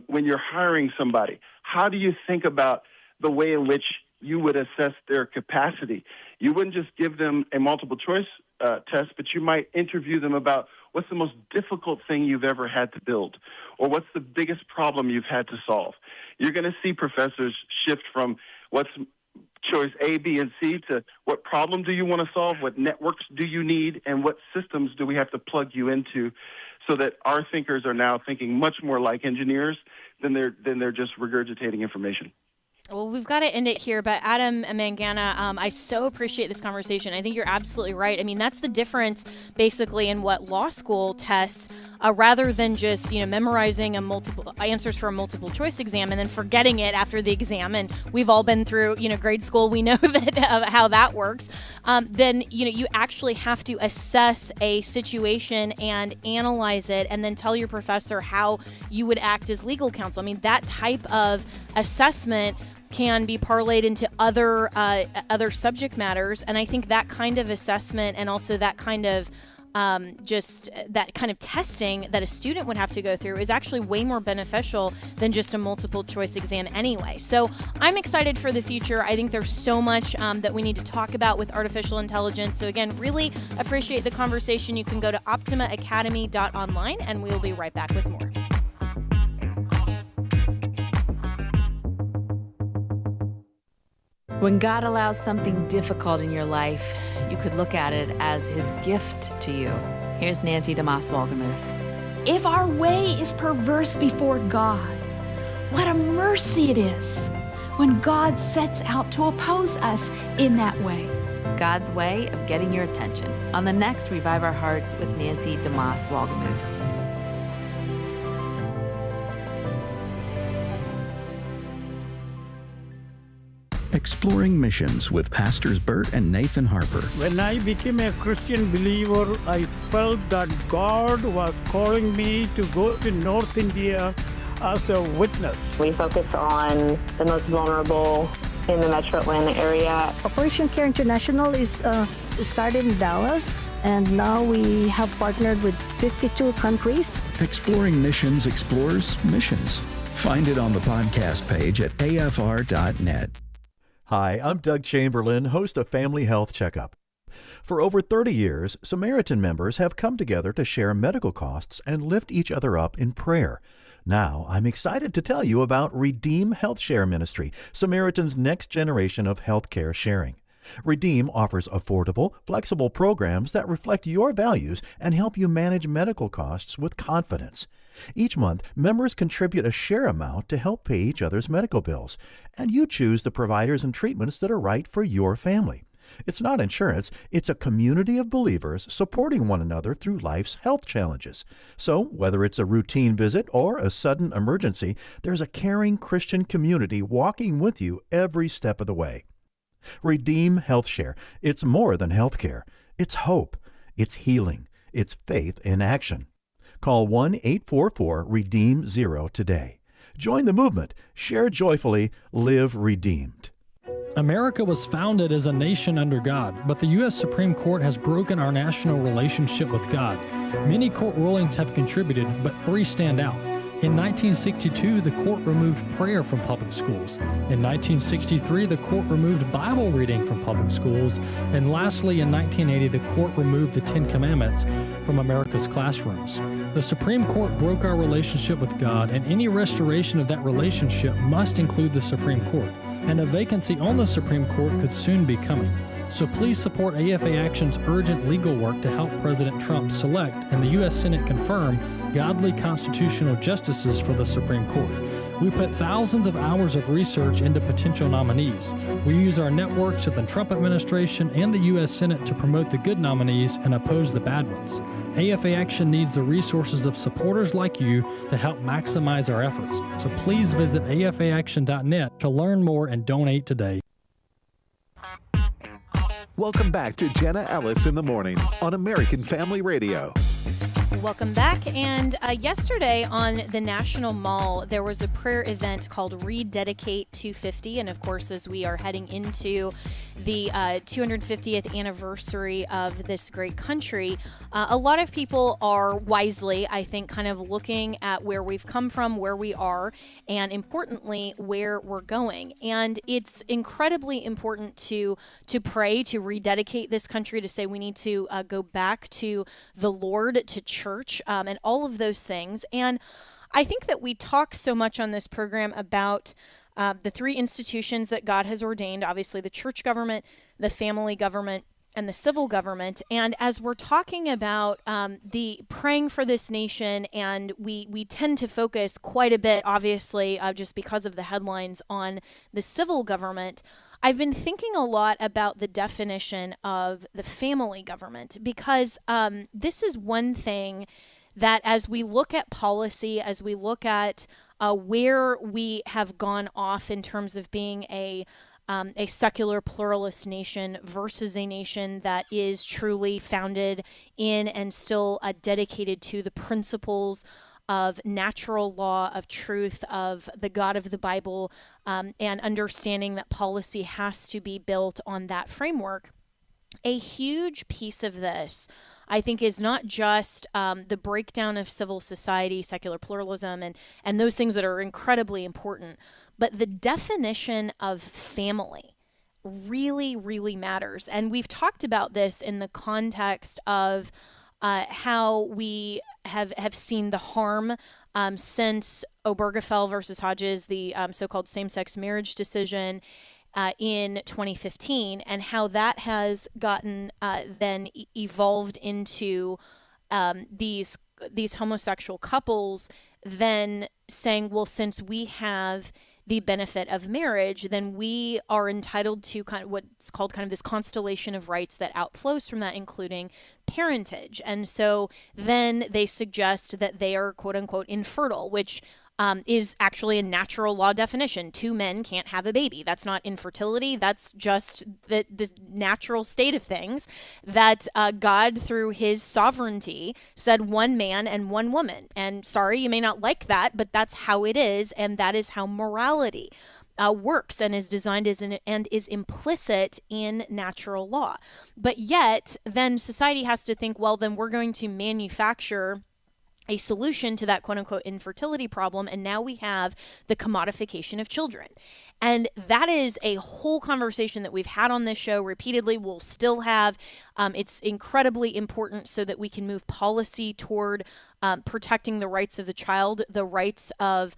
when you're hiring somebody, how do you think about the way in which you would assess their capacity? You wouldn't just give them a multiple choice test, but you might interview them about what's the most difficult thing you've ever had to build, or what's the biggest problem you've had to solve. You're going to see professors shift from what's choice A, B, and C to what problem do you want to solve, what networks do you need, and what systems do we have to plug you into, so that our thinkers are now thinking much more like engineers than they're just regurgitating information. Well, we've got to end it here, but Adam Mangana, I so appreciate this conversation. I think you're absolutely right. I mean, that's the difference, basically, in what law school tests, rather than just, you know, memorizing multiple answers for a multiple choice exam and then forgetting it after the exam. And we've all been through, you know, grade school. We know that how that works. Then, you know, you actually have to assess a situation and analyze it, and then tell your professor how you would act as legal counsel. I mean, that type of assessment can be parlayed into other subject matters, and I think that kind of assessment and also that kind of just that kind of testing that a student would have to go through is actually way more beneficial than just a multiple choice exam anyway. So I'm excited for the future. I think there's so much that we need to talk about with artificial intelligence. So again, really appreciate the conversation. You can go to optimaacademy.online, and we'll be right back with more. When God allows something difficult in your life, you could look at it as his gift to you. Here's Nancy DeMoss-Wolgemuth. If our way is perverse before God, what a mercy it is when God sets out to oppose us in that way. God's way of getting your attention on the next Revive Our Hearts with Nancy DeMoss-Wolgemuth. Exploring Missions with Pastors Bert and Nathan Harper. When I became a Christian believer, I felt that God was calling me to go to North India as a witness. We focus on the most vulnerable in the Metro Atlanta area. Operation Care International is started in Dallas, and now we have partnered with 52 countries. Exploring Missions explores missions. Find it on the podcast page at afr.net. Hi, I'm Doug Chamberlain, host of Family Health Checkup. For over 30 years, Samaritan members have come together to share medical costs and lift each other up in prayer. Now, I'm excited to tell you about Redeem Health Share Ministry, Samaritan's next generation of healthcare sharing. Redeem offers affordable, flexible programs that reflect your values and help you manage medical costs with confidence. Each month, members contribute a share amount to help pay each other's medical bills, and you choose the providers and treatments that are right for your family. It's not insurance, it's a community of believers supporting one another through life's health challenges. So, whether it's a routine visit or a sudden emergency, there's a caring Christian community walking with you every step of the way. Redeem Health Share. It's more than healthcare. It's hope. It's healing. It's faith in action. Call 1-844-REDEEM-0 today. Join the movement. Share joyfully. Live redeemed. America was founded as a nation under God, but the U.S. Supreme Court has broken our national relationship with God. Many court rulings have contributed, but three stand out. In 1962, the court removed prayer from public schools. In 1963, the court removed Bible reading from public schools. And lastly, in 1980, the court removed the Ten Commandments from America's classrooms. The Supreme Court broke our relationship with God, and any restoration of that relationship must include the Supreme Court. And a vacancy on the Supreme Court could soon be coming. So please support AFA Action's urgent legal work to help President Trump select and the U.S. Senate confirm godly constitutional justices for the Supreme Court. We put thousands of hours of research into potential nominees. We use our networks with the Trump administration and the U.S. Senate to promote the good nominees and oppose the bad ones. AFA Action needs the resources of supporters like you to help maximize our efforts. So please visit afaaction.net to learn more and donate today. Welcome back to Jenna Ellis in the Morning on American Family Radio. Welcome back. And yesterday on the National Mall, there was a prayer event called Rededicate 250. And of course, as we are heading into the 250th anniversary of this great country, a lot of people are wisely, I think, kind of looking at where we've come from, where we are, and importantly, where we're going. And it's incredibly important to pray, to rededicate this country, to say we need to go back to the Lord, to church, and all of those things. And I think that we talk so much on this program about the three institutions that God has ordained, obviously the church government, the family government, and the civil government. And as we're talking about the praying for this nation, and we tend to focus quite a bit, obviously, just because of the headlines on the civil government, I've been thinking a lot about the definition of the family government, because this is one thing that as we look at policy, as we look at where we have gone off in terms of being a secular pluralist nation versus a nation that is truly founded in and still dedicated to the principles of natural law, of truth, of the God of the Bible, and understanding that policy has to be built on that framework. A huge piece of this, I think, is not just the breakdown of civil society, secular pluralism, and those things that are incredibly important, but the definition of family really, really matters. And we've talked about this in the context of how we have seen the harm since Obergefell versus Hodges, the so-called same-sex marriage decision in 2015, and how that has gotten then evolved into these homosexual couples then saying, well, since we have the benefit of marriage, then we are entitled to kind of what's called kind of this constellation of rights that outflows from that, including parentage. And so then they suggest that they are quote unquote infertile, which is actually a natural law definition. Two men can't have a baby. That's not infertility. That's just the natural state of things, that God, through his sovereignty, said one man and one woman. And sorry, you may not like that, but that's how it is. And that is how morality works and is designed and is implicit in natural law. But yet, then society has to think, well, then we're going to manufacture a solution to that quote-unquote infertility problem, and now we have the commodification of children. And that is a whole conversation that we've had on this show repeatedly, we'll still have. It's incredibly important so that we can move policy toward protecting the rights of the child, the rights of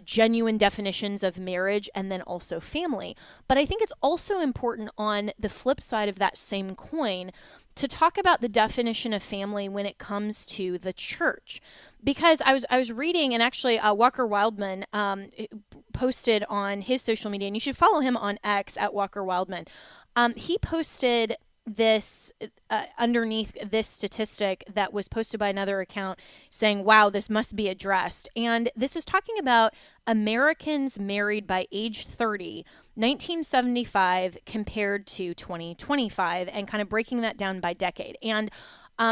genuine definitions of marriage, and then also family. But I think it's also important on the flip side of that same coin to talk about the definition of family when it comes to the church. Because I was reading, and actually Walker Wildman posted on his social media, and you should follow him on X at Walker Wildman. He posted this underneath this statistic that was posted by another account saying, wow, this must be addressed. And this is talking about Americans married by age 30, 1975 compared to 2025, and kind of breaking that down by decade. And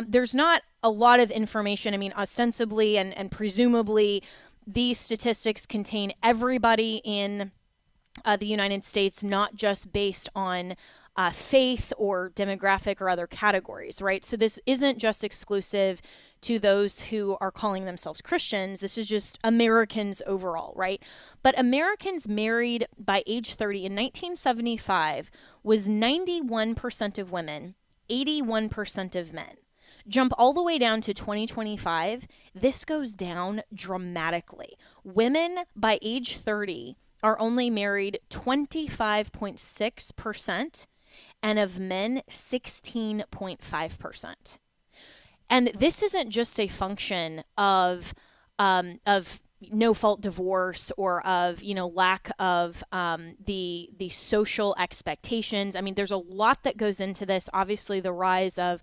there's not a lot of information. I mean, ostensibly and presumably, these statistics contain everybody in the United States, not just based on faith or demographic or other categories, right? So this isn't just exclusive to those who are calling themselves Christians. This is just Americans overall, right? But Americans married by age 30 in 1975 was 91% of women, 81% of men. Jump all the way down to 2025, this goes down dramatically. Women by age 30 are only married 25.6%, and of men, 16.5%. And this isn't just a function of no-fault divorce or of, lack of the social expectations. I mean, there's a lot that goes into this. Obviously, the rise of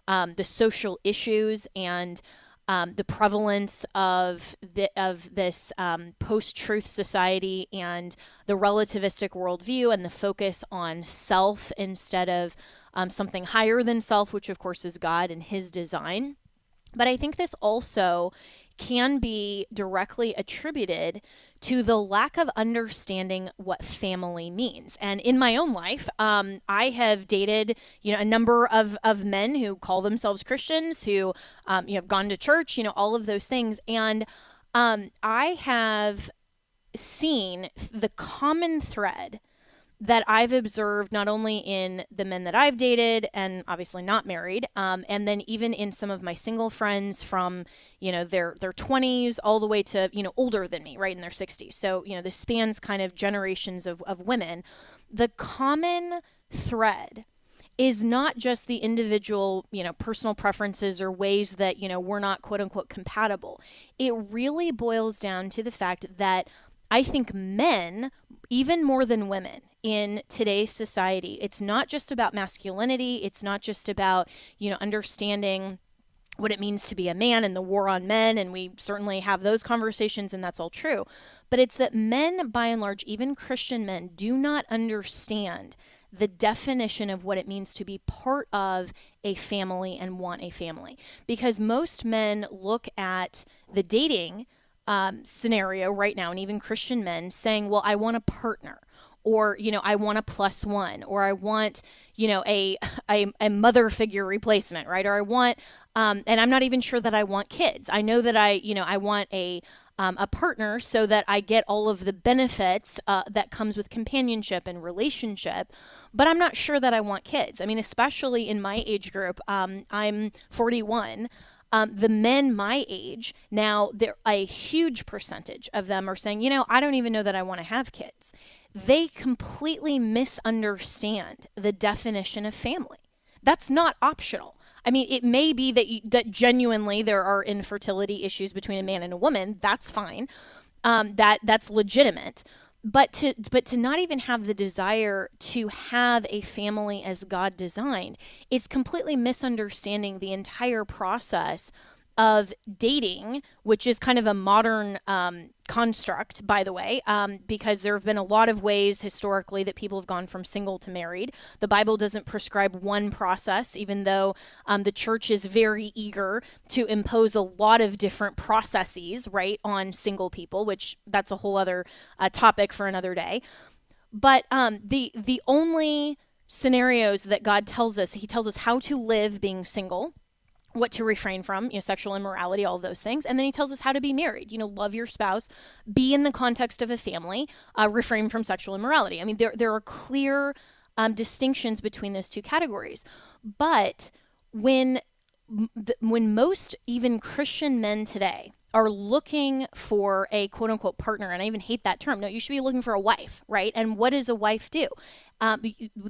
the social issues and the prevalence of this post-truth society and the relativistic worldview and the focus on self instead of something higher than self, which of course is God and his design. But I think this also can be directly attributed to the lack of understanding what family means. And in my own life, I have dated, a number of men who call themselves Christians, who, have gone to church, all of those things. And I have seen the common thread that I've observed not only in the men that I've dated and obviously not married, and then even in some of my single friends from, their 20s all the way to, older than me, right, in their 60s. So, this spans kind of generations of women. The common thread is not just the individual, personal preferences or ways that, we're not quote unquote compatible. It really boils down to the fact that I think men, even more than women, in today's society, it's not just about masculinity. It's not just about, understanding what it means to be a man and the war on men. And we certainly have those conversations, and that's all true. But it's that men, by and large, even Christian men, do not understand the definition of what it means to be part of a family and want a family. Because most men look at the dating scenario right now, and even Christian men saying, well, I want a partner. Or, I want a plus one, or I want, a mother figure replacement, right? Or I want, and I'm not even sure that I want kids. I know that I want a partner so that I get all of the benefits that comes with companionship and relationship, but I'm not sure that I want kids. I mean, especially in my age group, I'm 41. The men my age now, a huge percentage of them are saying, I don't even know that I want to have kids. They completely misunderstand the definition of family. That's not optional. I mean, it may be that genuinely there are infertility issues between a man and a woman. That's fine. That's legitimate. But to not even have the desire to have a family as God designed, it's completely misunderstanding the entire process of dating, which is kind of a modern construct, by the way, because there have been a lot of ways historically that people have gone from single to married. The Bible doesn't prescribe one process, even though the church is very eager to impose a lot of different processes, right, on single people, which that's a whole other topic for another day. But the only scenarios that God tells us, he tells us how to live being single, what to refrain from, sexual immorality, all of those things. And then he tells us how to be married, love your spouse, be in the context of a family, refrain from sexual immorality. I mean, there are clear distinctions between those two categories. But when most even Christian men today are looking for a quote unquote partner, and I even hate that term. No, you should be looking for a wife, right? And what does a wife do?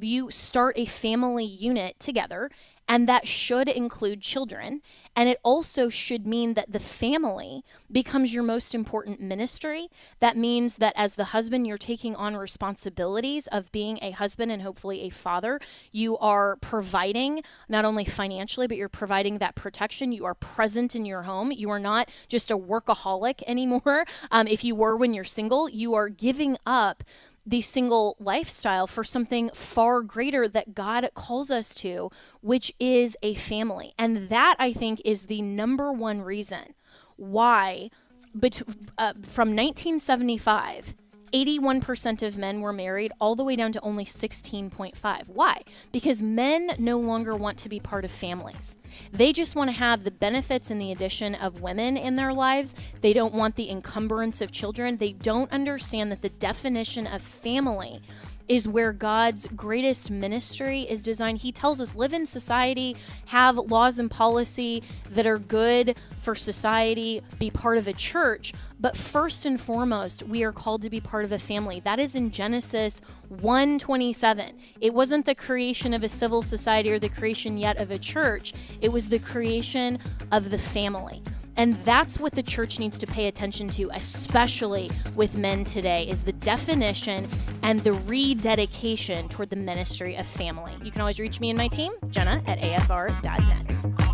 You start a family unit together, and that should include children. And it also should mean that the family becomes your most important ministry. That means that as the husband, you're taking on responsibilities of being a husband and hopefully a father. You are providing not only financially, but you're providing that protection. You are present in your home. You are not just a workaholic anymore. If you were when you're single, you are giving up the single lifestyle for something far greater that God calls us to, which is a family. And that, I think, is the number one reason why from 1975, 81% of men were married all the way down to only 16.5. Why? Because men no longer want to be part of families. They just want to have the benefits and the addition of women in their lives. They don't want the encumbrance of children. They don't understand that the definition of family is where God's greatest ministry is designed. He tells us, live in society, have laws and policy that are good for society, be part of a church. But first and foremost, we are called to be part of a family. That is in Genesis 1:27. It wasn't the creation of a civil society or the creation yet of a church. It was the creation of the family. And that's what the church needs to pay attention to, especially with men today, is the definition and the rededication toward the ministry of family. You can always reach me and my team, Jenna at afr.net.